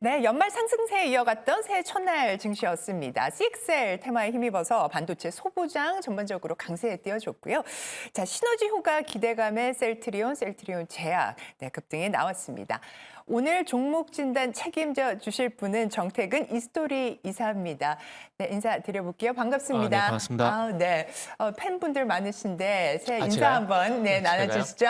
네, 연말 상승세에 이어갔던 새해 첫날 증시였습니다. CXL 테마에 힘입어서 반도체 소부장 전반적으로 강세에 띄워줬고요. 자, 시너지 효과 기대감에 셀트리온 제약 급등이 나왔습니다. 오늘 종목 진단 책임져 주실 분은 정태근 이스토리 이사입니다. 네, 인사드려볼게요. 반갑습니다. 네, 반갑습니다. 네, 팬분들 많으신데 새해 인사 제가요? 한번 나눠주시죠.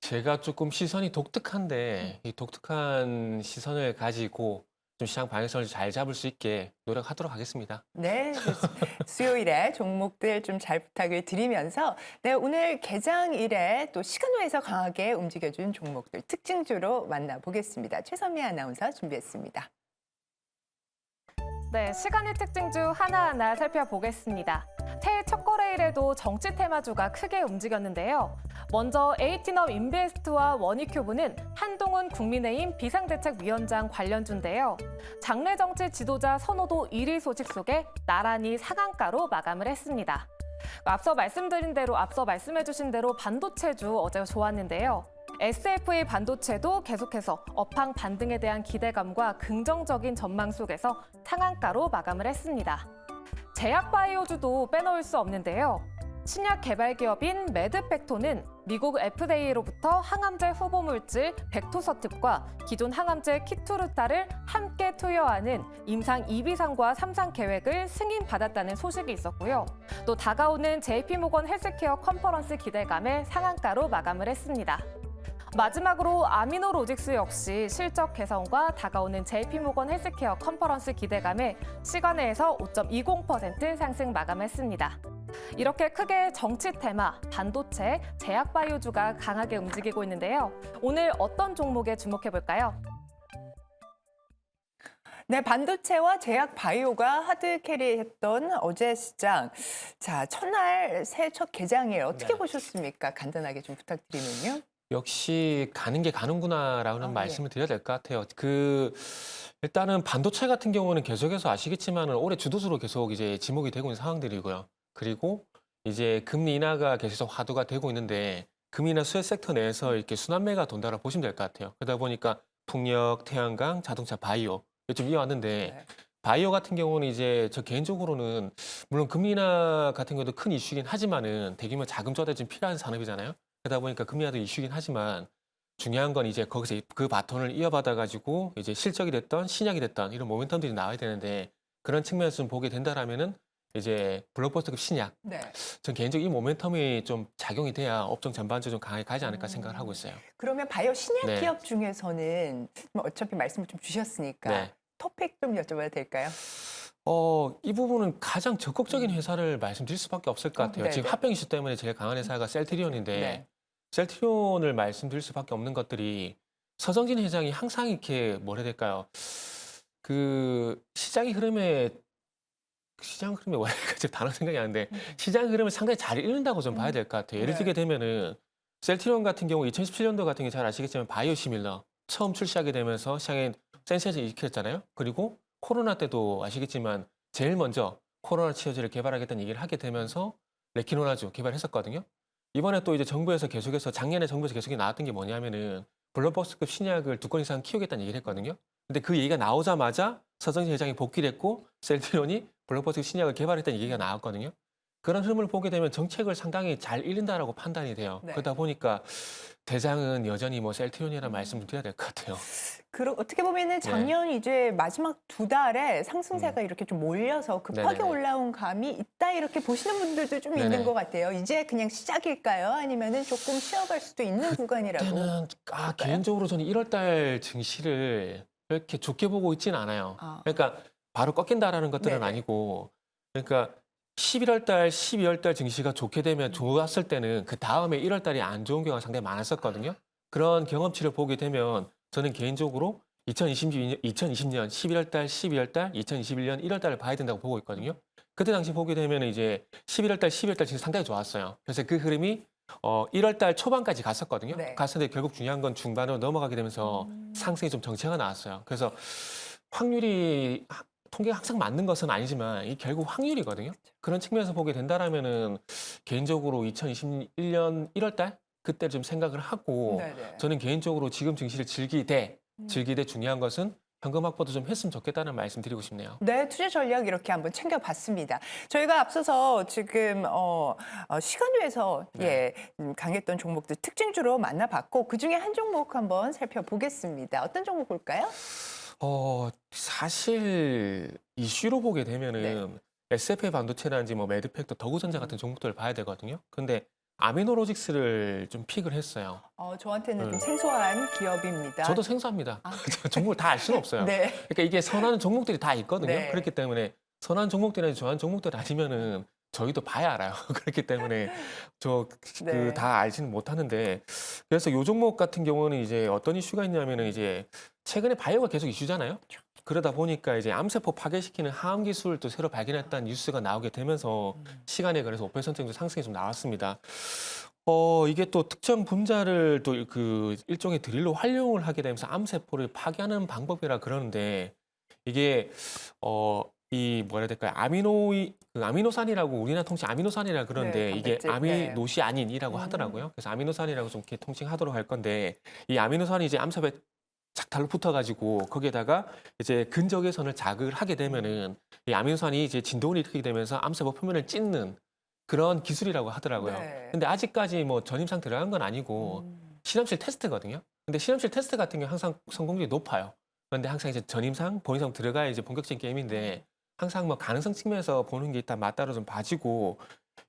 제가 조금 시선이 독특한데 이 독특한 시선을 가지고 좀 시장 방향성을 잘 잡을 수 있게 노력하도록 하겠습니다. 네, 수요일에 종목들 좀 잘 부탁을 드리면서 오늘 개장일에 또 시간외에서 강하게 움직여준 종목들 특징주로 만나보겠습니다. 최선미 아나운서 준비했습니다. 네, 시간의 특징주 하나하나 살펴보겠습니다. 새해 첫 거래일에도 정치 테마주가 크게 움직였는데요. 먼저 에이티넘 인베스트와 원익큐브는 한동훈 국민의힘 비상대책위원장 관련주인데요. 장래 정치 지도자 선호도 1위 소식 속에 나란히 상한가로 마감을 했습니다. 앞서 말씀해주신 대로 반도체주 어제 좋았는데요. SFA 반도체도 계속해서 업황 반등에 대한 기대감과 긍정적인 전망 속에서 상한가로 마감을 했습니다. 제약바이오주도 빼놓을 수 없는데요. 신약 개발 기업인 매드팩토는 미국 FDA로부터 항암제 후보 물질 벡토서툽과 기존 항암제 키투르타를 함께 투여하는 임상 2비상과 3상 계획을 승인받았다는 소식이 있었고요. 또 다가오는 JP모건 헬스케어 컨퍼런스 기대감에 상한가로 마감을 했습니다. 마지막으로 아미노로직스 역시 실적 개선과 다가오는 JP모건 헬스케어 컨퍼런스 기대감에 시간외에서 5.20% 상승 마감했습니다. 이렇게 크게 정치 테마, 반도체, 제약바이오주가 강하게 움직이고 있는데요. 오늘 어떤 종목에 주목해볼까요? 네, 반도체와 제약 바이오가 하드 캐리했던 어제 시장. 자, 첫날 새해 첫 개장일 어떻게 보셨습니까? 간단하게 좀 부탁드리면요. 역시 가는 게 가는구나라는 네. 말씀을 드려야 될 것 같아요. 일단은 반도체 같은 경우는 계속해서 아시겠지만 올해 주도주로 계속 이제 지목이 되고 있는 상황들이고요. 그리고 이제 금리 인하가 계속 화두가 되고 있는데 금리 인하 수혜 섹터 내에서 이렇게 순환매가 돈다라고 보시면 될 것 같아요. 그러다 보니까 풍력, 태양광, 자동차, 바이오 좀 이어왔는데 네. 바이오 같은 경우는 이제 저 개인적으로는 물론 금리 인하 같은 것도 큰 이슈긴 하지만은 대규모 자금 조달이 좀 필요한 산업이잖아요. 그러다 보니까 금리 인하도 이슈긴 하지만 중요한 건 이제 거기서 그 바톤을 이어받아 가지고 이제 실적이 됐던 신약이 됐던 이런 모멘텀들이 나와야 되는데 그런 측면에서 좀 보게 된다라면은 이제 블록버스터급 신약. 네. 전 개인적으로 이 모멘텀이 좀 작용이 돼야 업종 전반적으로 좀 강하게 가지 않을까 생각을 하고 있어요. 그러면 바이오 신약 네. 기업 중에서는 어차피 말씀을 좀 주셨으니까 네. 토픽 좀 여쭤봐도 될까요? 이 부분은 가장 적극적인 회사를 말씀드릴 수밖에 없을 것 같아요. 지금 네네. 합병 이슈 때문에 제일 강한 회사가 셀트리온인데 네. 셀트리온을 말씀드릴 수밖에 없는 것들이 서정진 회장이 항상 이렇게 뭐라 해야 될까요? 그 시장 흐름에 왜 지금 단어 생각이 안 나는데 시장 흐름을 상당히 잘 읽는다고 좀 봐야 될 것 같아요. 예를 네. 들게 되면은 셀트리온 같은 경우 2017년도 같은 게 잘 아시겠지만 바이오시밀러 처음 출시하게 되면서 시장에 센세이션을 일으켰잖아요. 그리고 코로나 때도 아시겠지만 제일 먼저 코로나 치료제를 개발하겠다는 얘기를 하게 되면서 레키노라주 개발했었거든요. 이번에 또 이제 정부에서 계속해서 작년에 정부에서 계속 나왔던 게 뭐냐면은 블록버스터급 신약을 2건 이상 키우겠다는 얘기를 했거든요. 근데 그 얘기가 나오자마자 서정진 회장이 복귀를 했고 셀트리온이 블록버스터급 신약을 개발했다는 얘기가 나왔거든요. 그런 흐름을 보게 되면 정책을 상당히 잘 읽는다라고 판단이 돼요. 네. 그러다 보니까 대장은 여전히 뭐 셀트리온이라는 말씀을 드려야 될 것 같아요. 그럼 어떻게 보면은 작년 이제 마지막 두 달에 상승세가 이렇게 좀 몰려서 급하게 네네네. 올라온 감이 있다 이렇게 보시는 분들도 좀 있는 네네. 것 같아요. 이제 그냥 시작일까요? 아니면은 조금 쉬어갈 수도 있는 구간이라고. 그때는 개인적으로 저는 1월 달 증시를 그렇게 좋게 보고 있지는 않아요. 아. 그러니까 바로 꺾인다라는 것들은 네네. 아니고 그러니까 11월 달, 12월 달 증시가 좋게 되면 좋았을 때는 그 다음에 1월 달이 안 좋은 경우가 상당히 많았었거든요. 그런 경험치를 보게 되면 저는 개인적으로 2020년 11월 달, 12월 달, 2021년 1월 달을 봐야 된다고 보고 있거든요. 그때 당시 보게 되면 이제 11월 달, 12월 달 증시 상당히 좋았어요. 그래서 그 흐름이 1월 달 초반까지 갔었거든요. 네. 갔었는데 결국 중요한 건 중반으로 넘어가게 되면서 상승이 좀 정체가 나왔어요. 그래서 확률이 통계가 항상 맞는 것은 아니지만 이 결국 확률이거든요. 그런 측면에서 보게 된다라면은 개인적으로 2021년 1월 달 그때 좀 생각을 하고 네네. 저는 개인적으로 지금 증시를 즐기되 즐기되 중요한 것은 현금 확보도 좀 했으면 좋겠다는 말씀 드리고 싶네요. 네, 투자 전략 이렇게 한번 챙겨봤습니다. 저희가 앞서서 지금 시간외에서 네. 강했던 종목들 특징주로 만나봤고 그중에 한 종목 한번 살펴보겠습니다. 어떤 종목 볼까요? 사실 이슈로 보게 되면은 SFA 반도체라든지 뭐 매드팩터, 더구전자 같은 종목들을 봐야 되거든요. 근데 아미노로직스를 좀 픽을 했어요. 저한테는 좀 생소한 기업입니다. 저도 생소합니다. 종목을 다 알 수는 없어요. 네. 그러니까 이게 선호하는 종목들이 다 있거든요. 네. 그렇기 때문에 선호하는 종목들이나 좋아하는 종목들 아니면은 저희도 봐야 알아요. 그렇기 때문에 네. 다 알지는 못하는데 그래서 요 종목 같은 경우는 이제 어떤 이슈가 있냐면은 이제 최근에 바이오가 계속 이슈잖아요. 그러다 보니까 이제 암세포 파괴시키는 항암 기술을 또 새로 발견했다는 뉴스가 나오게 되면서 시간에 그래서 5% 정도 상승이 좀 나왔습니다. 이게 또 특정 분자를 또 그 일종의 드릴로 활용을 하게 되면서 암세포를 파괴하는 방법이라 그러는데 이게 이 뭐라 해야 될까요? 아미노산이라고 우리나라 통칭 아미노산이라 그러는데 네, 이게 단백질. 아미노시 아닌이라고 하더라고요. 그래서 아미노산이라고 좀 이렇게 통칭하도록 할 건데 이 아미노산이 이제 암세포에 작달로 붙어가지고 거기에다가 이제 근적외선을 자극을 하게 되면은 이 아미노산이 이제 진동을 일으키게 되면서 암세포 표면을 찢는 그런 기술이라고 하더라고요. 네. 근데 아직까지 뭐 전임상 들어간 건 아니고 실험실 테스트거든요. 근데 실험실 테스트 같은 경우 항상 성공률이 높아요. 그런데 항상 이제 전임상, 본임상 들어가야 이제 본격적인 게임인데 항상 뭐 가능성 측면에서 보는 게 일단 맞다로 좀 봐지고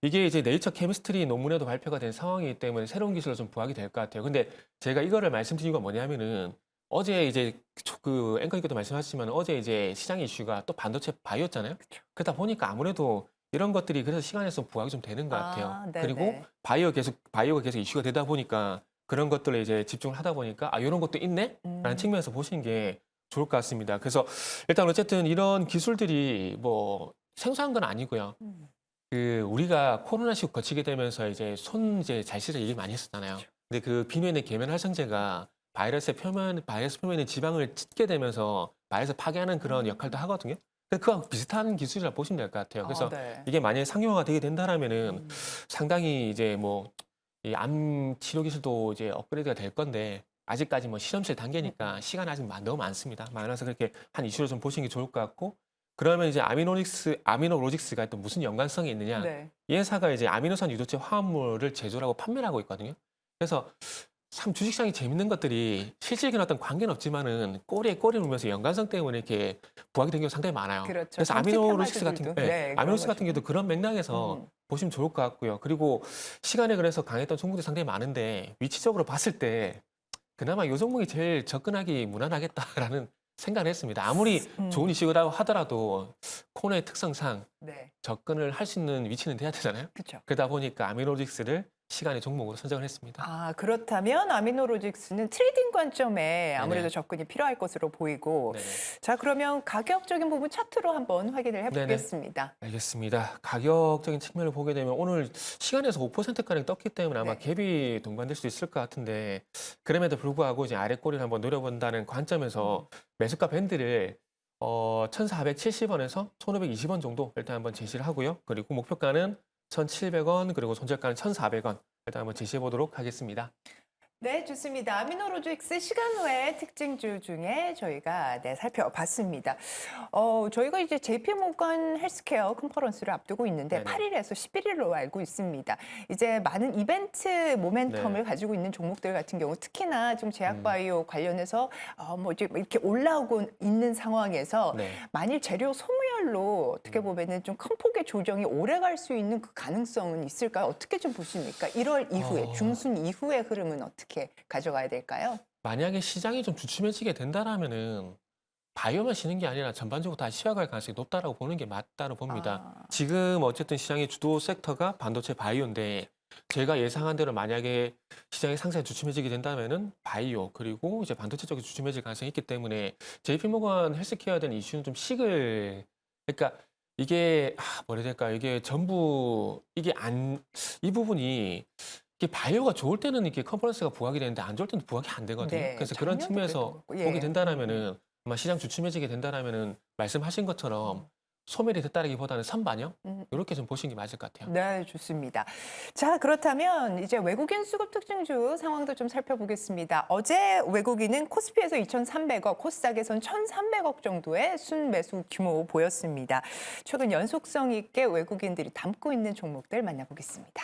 이게 이제 네이처 케미스트리 논문에도 발표가 된 상황이기 때문에 새로운 기술로 좀 부각이 될 것 같아요. 근데 제가 이거를 말씀드린 이유가 뭐냐면은 어제 이제 그 앵커님께도 말씀하셨지만 어제 이제 시장 이슈가 또 반도체 바이오였잖아요. 그러다 보니까 아무래도 이런 것들이 그래서 시간에서 부각이 좀 되는 것 같아요. 네네. 그리고 바이오가 계속 이슈가 되다 보니까 그런 것들에 이제 집중을 하다 보니까 이런 것도 있네? 라는 측면에서 보시는 게 좋을 것 같습니다. 그래서 일단 어쨌든 이런 기술들이 뭐 생소한 건 아니고요. 그 우리가 코로나 시국 거치게 되면서 이제 손 이제 잘 씻을 얘기 많이 했었잖아요. 근데 그 비누에는 계면 활성제가 바이러스 표면의 지방을 찢게 되면서 바이러스 파괴하는 그런 역할도 하거든요. 그거랑 비슷한 기술이라 보시면 될 것 같아요. 그래서 네. 이게 만약에 상용화가 되게 된다라면은 상당히 이제 뭐 이 암 치료 기술도 이제 업그레이드가 될 건데 아직까지 뭐 실험실 단계니까 시간이 아직 너무 많습니다. 많아서 그렇게 한 이슈로 좀 보시는 게 좋을 것 같고 그러면 이제 아미노로직스가 또 무슨 연관성이 있느냐? 네. 이 회사가 이제 아미노산 유도체 화합물을 제조하고 판매를 하고 있거든요. 그래서 참 주식시장이 재밌는 것들이 실질적인 어떤 관계는 없지만은 꼬리에 꼬리를 물면서 연관성 때문에 이렇게 부각이 된 경우가 상당히 많아요. 그렇죠. 그래서 정치 아미노로직스 같은 테마주들도. 아미노로직스 그런 같은 경우도 그런 맥락에서 보시면 좋을 것 같고요. 그리고 시간에 그래서 강했던 종목들이 상당히 많은데 위치적으로 봤을 때 그나마 이 종목이 제일 접근하기 무난하겠다라는 생각을 했습니다. 아무리 좋은 이슈라고 하더라도 코너의 특성상 네. 접근을 할 수 있는 위치는 돼야 되잖아요. 그렇죠. 그러다 보니까 아미노로직스를 시간의 종목으로 선정을 했습니다. 그렇다면 아미노로직스는 트레이딩 관점에 아무래도 네네. 접근이 필요할 것으로 보이고 네네. 자, 그러면 가격적인 부분 차트로 한번 확인을 해보겠습니다. 알겠습니다. 가격적인 측면을 보게 되면 오늘 시간에서 5%가량 떴기 때문에 아마 네. 갭이 동반될 수 있을 것 같은데 그럼에도 불구하고 이제 아래 꼬리를 한번 노려본다는 관점에서 매수가 밴드를 1,470원에서 1,520원 정도 일단 한번 제시를 하고요. 그리고 목표가는 1,700원 그리고 손절가는 1,400원 일단 한번 제시해 보도록 하겠습니다. 네, 좋습니다. 아미노로직스 시간외 특징주 중에 저희가 살펴봤습니다. 저희가 이제 JP모건 헬스케어 컨퍼런스를 앞두고 있는데 네네. 8일에서 11일로 알고 있습니다. 이제 많은 이벤트 모멘텀을 네. 가지고 있는 종목들 같은 경우 특히나 좀 제약바이오 관련해서 뭐 이제 이렇게 올라오고 있는 상황에서 네. 만일 재료 소모열로 어떻게 보면은 좀 큰 폭의 조정이 오래 갈 수 있는 그 가능성은 있을까요? 어떻게 좀 보십니까? 1월 이후에 중순 이후의 흐름은 어떻게 가져가야 될까요? 만약에 시장이 좀 주춤해지게 된다라면은 바이오만 쉬는 게 아니라 전반적으로 다 쉬어갈 가능성이 높다라고 보는 게 맞다고 봅니다. 지금 어쨌든 시장의 주도 섹터가 반도체 바이오인데 제가 예상한 대로 만약에 시장의 상승이 주춤해지게 된다면은 바이오 그리고 이제 반도체 쪽이 주춤해질 가능성이 있기 때문에 JP모건 헬스케어에 대한 이슈는 좀 그러니까 이게 뭐라 해야 될까요? 이게 전부 이 부분이 이게 바이오가 좋을 때는 이렇게 컨퍼런스가 부각이 되는데 안 좋을 때는 부각이 안 되거든요. 네, 그래서 그런 작년도 측면에서 그랬던 것 같고. 예. 보게 된다라면은 아마 시장 주춤해지게 된다라면은 말씀하신 것처럼 소멸이 됐다라기보다는 선반영 음. 이렇게 좀 보시는 게 맞을 것 같아요. 네, 좋습니다. 자, 그렇다면 이제 외국인 수급 특징주 상황도 좀 살펴보겠습니다. 어제 외국인은 코스피에서 2,300억, 코스닥에선 1,300억 정도의 순매수 규모 보였습니다. 최근 연속성 있게 외국인들이 담고 있는 종목들 만나보겠습니다.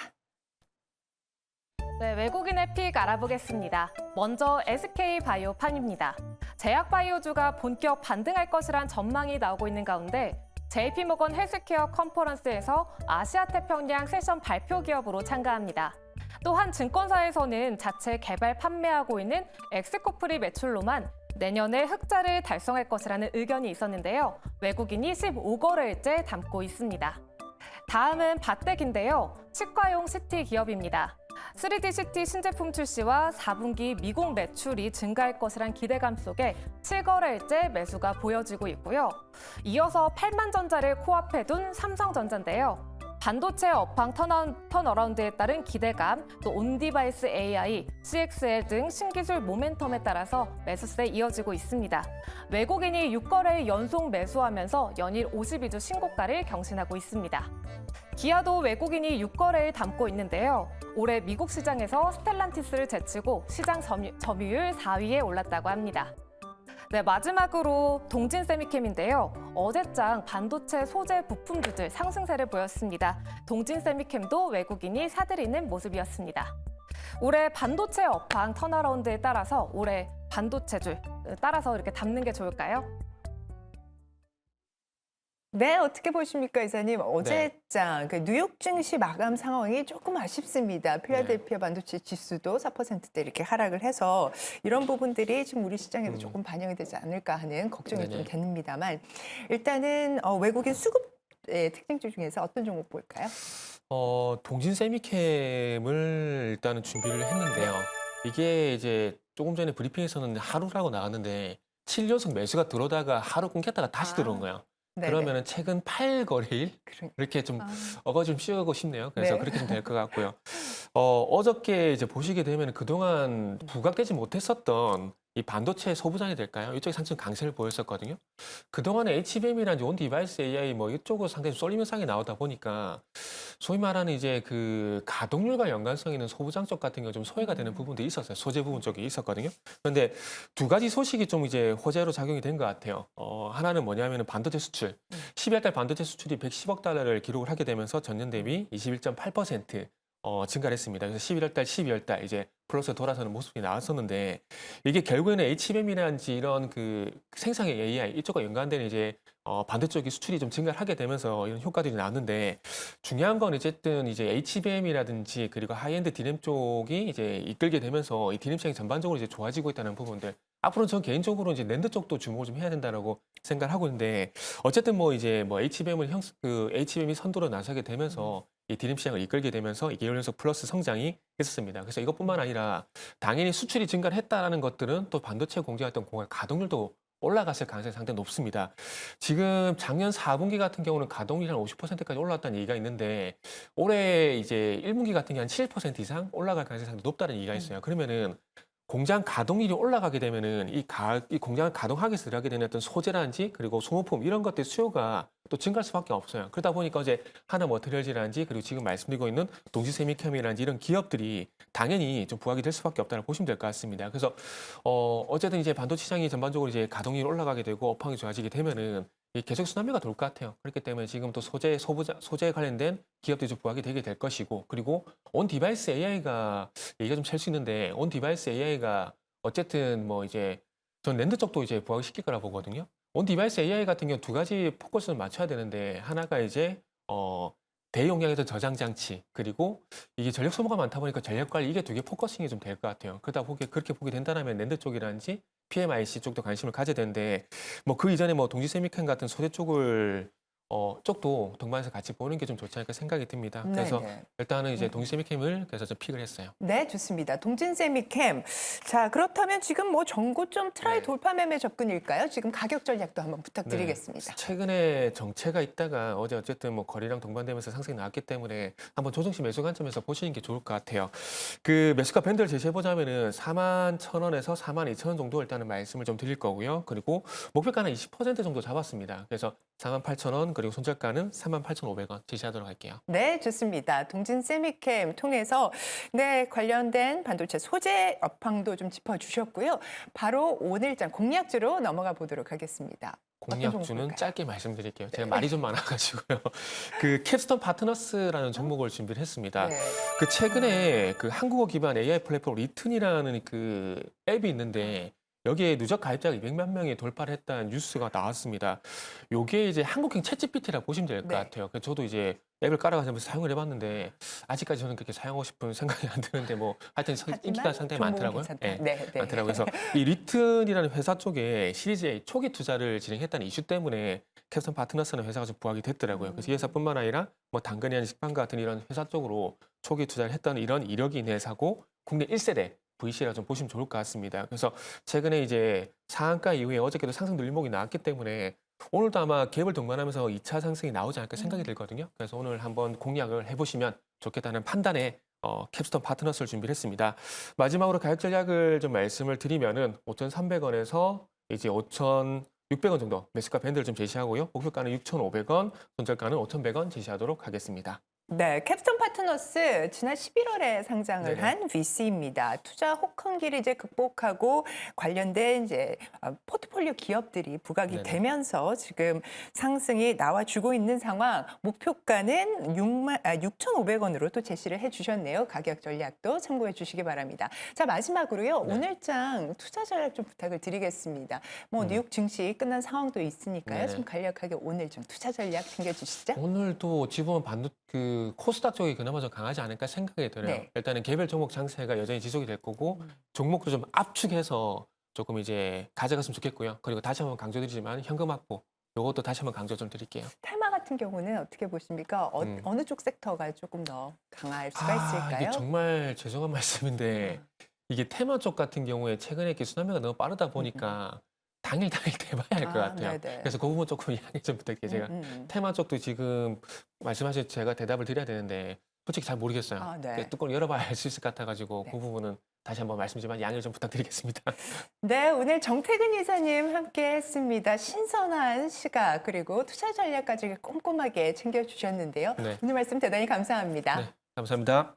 네, 외국인의 픽 알아보겠습니다. 먼저 SK바이오판입니다. 제약바이오주가 본격 반등할 것이란 전망이 나오고 있는 가운데 JP모건 헬스케어 컨퍼런스에서 아시아 태평양 세션 발표 기업으로 참가합니다. 또한 증권사에서는 자체 개발 판매하고 있는 엑스코프리 매출로만 내년에 흑자를 달성할 것이라는 의견이 있었는데요. 외국인이 15거래일째 담고 있습니다. 다음은 바텍인데요. 치과용 CT 기업입니다. 3D CT 신제품 출시와 4분기 미국 매출이 증가할 것이란 기대감 속에 7거래일째 매수가 보여지고 있고요. 이어서 8만 전자를 코앞에 둔 삼성전자인데요. 반도체 업황 턴어라운드에 따른 기대감, 또 온디바이스 AI, CXL 등 신기술 모멘텀에 따라서 매수세 이어지고 있습니다. 외국인이 6거래일 연속 매수하면서 연일 52주 신고가를 경신하고 있습니다. 기아도 외국인이 6거래일 담고 있는데요. 올해 미국 시장에서 스텔란티스를 제치고 시장 점유율 4위에 올랐다고 합니다. 네, 마지막으로 동진세미캠인데요. 어제장 반도체 소재 부품주들 상승세를 보였습니다. 동진세미캠도 외국인이 사들이는 모습이었습니다. 올해 반도체 업황 턴어라운드에 따라서 올해 반도체줄 따라서 이렇게 담는 게 좋을까요? 네, 어떻게 보십니까, 이사님? 어제장 그 뉴욕 증시 마감 상황이 조금 아쉽습니다. 필라델피아 반도체 지수도 4%대 이렇게 하락을 해서 이런 부분들이 지금 우리 시장에도 조금 반영이 되지 않을까 하는 걱정이 좀 됩니다만 일단은 외국인 수급의 특징주 중에서 어떤 종목 볼까요? 동진 세미캠을 일단은 준비를 했는데요. 이게 이제 조금 전에 브리핑에서는 하루라고 나왔는데 7연속 매수가 들어오다가 하루 끊겼다가 다시 들어온 거예요. 네네. 그러면은 최근 8거래일 이렇게 좀 어거 좀 씌우고 싶네요. 그래서 네. 그렇게 좀 될 것 같고요. 어저께 이제 보시게 되면 그동안 부각되지 못했었던 이 반도체 소부장이 될까요? 이쪽에 상승 강세를 보였었거든요. 그동안에 HBM이라든지 온 디바이스 AI 뭐 이쪽으로 상당히 쏠림 현상이 나오다 보니까 소위 말하는 이제 그 가동률과 연관성 있는 소부장 쪽 같은 경우 좀 소외가 되는 부분도 있었어요. 소재 부분 쪽에 있었거든요. 그런데 두 가지 소식이 좀 이제 호재로 작용이 된 것 같아요. 하나는 뭐냐면은 반도체 수출. 12월 달 반도체 수출이 110억 달러를 기록을 하게 되면서 전년 대비 21.8% 증가를 했습니다. 그래서 11월 달, 12월 달 이제 플러스 돌아서는 모습이 나왔었는데 이게 결국에는 HBM이라든지 이런 그 생성의 AI 이쪽과 연관된 이제 반도체 쪽이 수출이 좀 증가를 하게 되면서 이런 효과들이 나왔는데 중요한 건 어쨌든 이제 HBM이라든지 그리고 하이엔드 디램 쪽이 이제 이끌게 되면서 이 디램 시장이 전반적으로 이제 좋아지고 있다는 부분들 앞으로 전 개인적으로 이제 낸드 쪽도 주목을 좀 해야 된다라고 생각을 하고 있는데 어쨌든 뭐 이제 뭐 HBM이 선두로 나서게 되면서 이 디램 시장을 이끌게 되면서 2개월 연속 플러스 성장이 했었습니다. 그래서 이것뿐만 아니라 당연히 수출이 증가를 했다는 것들은 또 반도체 공정했던 공할 가동률도 올라갔을 가능성이 상당히 높습니다. 지금 작년 4분기 같은 경우는 가동률이 한 50%까지 올라왔다는 얘기가 있는데 올해 이제 1분기 같은 게 한 7% 이상 올라갈 가능성이 상당히 높다는 얘기가 있어요. 그러면은 공장 가동률이 올라가게 되면은 이 공장을 가동하기 위해서 들어가게 되는 어떤 소재라든지 그리고 소모품 이런 것들 수요가 또 증가할 수밖에 없어요. 그러다 보니까 이제 하나 머티리얼즈라든지 그리고 지금 말씀드리고 있는 동지세미캠이라든지 이런 기업들이 당연히 좀 부각이 될 수밖에 없다고 보시면 될 것 같습니다. 그래서 어쨌든 이제 반도체 시장이 전반적으로 이제 가동률이 올라가게 되고 업황이 좋아지게 되면은 이 계속 순환매가 돌 것 같아요. 그렇기 때문에 지금 또 소재에 관련된 기업들이 좀 부각이 되게 될 것이고 그리고 온 디바이스 AI가 얘기가 좀 셀 수 있는데 온 디바이스 AI가 어쨌든 뭐 이제 전 랜드 쪽도 이제 부각을 시킬 거라 보거든요. 온 디바이스 AI 같은 경우 두 가지 포커스를 맞춰야 되는데 하나가 이제 대용량에서 저장 장치 그리고 이게 전력 소모가 많다 보니까 전력 관리 이게 두 개 포커싱이 좀 될 것 같아요. 그렇게 보게 된다면 랜드 쪽이라든지 PMIC 쪽도 관심을 가져야 되는데 뭐 그 이전에 뭐 동지세미캠 같은 소재 쪽도 동반해서 같이 보는 게 좀 좋지 않을까 생각이 듭니다. 그래서 네네. 일단은 이제 동지세미캠을 그래서 좀 픽을 했어요. 네, 좋습니다. 동진세미캠. 자, 그렇다면 지금 뭐 전고점 트라이 돌파 매매 접근일까요? 지금 가격 전략도 한번 부탁드리겠습니다. 최근에 정체가 있다가 어제 어쨌든 뭐 거래량 동반되면서 상승이 나왔기 때문에 한번 조정시 매수 관점에서 보시는 게 좋을 것 같아요. 그 매수가 밴드를 제시해 보자면은 41,000원에서 42,000원 정도 일단은 말씀을 좀 드릴 거고요. 그리고 목표가는 20% 정도 잡았습니다. 그래서 48,000원, 그리고 손절가는 38,500원 제시하도록 할게요. 네, 좋습니다. 동진 세미캠 통해서 네, 관련된 반도체 소재 업황도 좀 짚어주셨고요. 바로 오늘장 공략주로 넘어가 보도록 하겠습니다. 어떤 공략주는 종목일까요? 짧게 말씀드릴게요. 제가 말이 좀 많아가지고요. 그 캡스톤 파트너스라는 종목을 준비를 했습니다. 네. 그 최근에 그 한국어 기반 AI 플랫폼 리튼이라는 그 앱이 있는데 여기에 누적 가입자가 200만 명이 돌파를 했다는 뉴스가 나왔습니다. 요게 이제 한국형 챗GPT라고 보시면 될 것 네. 같아요. 그래서 저도 이제 앱을 깔아가지고 사용을 해봤는데 아직까지 저는 그렇게 사용하고 싶은 생각이 안 드는데 뭐 하여튼 인기가 상당히 종목은 많더라고요. 괜찮다. 예. 네, 네. 많더라고요. 그래서 이 리튼이라는 회사 쪽에 시리즈 A 초기 투자를 진행했다는 이슈 때문에 캡스톤 파트너스라는 회사가 좀 부각이 됐더라고요. 그래서 이 회사뿐만 아니라 뭐 당근이나 식빵 같은 이런 회사 쪽으로 초기 투자를 했다는 이런 이력이 있는 회사고 국내 1세대 VC라 좀 보시면 좋을 것 같습니다. 그래서 최근에 이제 상한가 이후에 어저께도 상승 늘목이 나왔기 때문에 오늘도 아마 갭을 동반하면서 2차 상승이 나오지 않을까 생각이 들거든요. 그래서 오늘 한번 공략을 해보시면 좋겠다는 판단에 캡스톤 파트너스를 준비를 했습니다. 마지막으로 가격 전략을 좀 말씀을 드리면은 5,300원에서 이제 5,600원 정도 매수가 밴드를 좀 제시하고요. 목표가는 6,500원, 손절가는 5,100원 제시하도록 하겠습니다. 네, 캡스톤 파트너스 지난 11월에 상장을 네네. 한 VC입니다. 투자 혹한기를 이제 극복하고 관련된 이제 포트폴리오 기업들이 부각이 네네. 되면서 지금 상승이 나와주고 있는 상황. 목표가는 6,500원으로 또 제시를 해주셨네요. 가격 전략도 참고해 주시기 바랍니다. 자, 마지막으로요. 네. 오늘장 투자 전략 좀 부탁을 드리겠습니다. 뭐 뉴욕 증시 끝난 상황도 있으니까요. 네네. 좀 간략하게 오늘 좀 투자 전략 챙겨주시죠. 오늘도 지금 그 코스닥 쪽이 그나마 좀 강하지 않을까 생각이 들어요. 네. 일단은 개별 종목 장세가 여전히 지속이 될 거고 종목도 좀 압축해서 조금 이제 가져갔으면 좋겠고요. 그리고 다시 한번 강조드리지만 현금 확보 요것도 다시 한번 강조 좀 드릴게요. 테마 같은 경우는 어떻게 보십니까? 어느 쪽 섹터가 조금 더 강할 수가 있을까요? 이게 정말 죄송한 말씀인데 이게 테마 쪽 같은 경우에 최근에 이렇게 순환매가 너무 빠르다 보니까 당일 돼봐야 할 것 같아요. 네네. 그래서 그 부분 조금 양해 좀 부탁드릴게요. 제가 테마 쪽도 지금 말씀하신 제가 대답을 드려야 되는데 솔직히 잘 모르겠어요. 아, 네. 뚜껑을 열어봐야 알 수 있을 것 같아가지고 네. 그 부분은 다시 한번 말씀드리지만 양해를 좀 부탁드리겠습니다. 네, 오늘 정태근 이사님 함께 했습니다. 신선한 시각 그리고 투자 전략까지 꼼꼼하게 챙겨주셨는데요. 네. 오늘 말씀 대단히 감사합니다. 네, 감사합니다.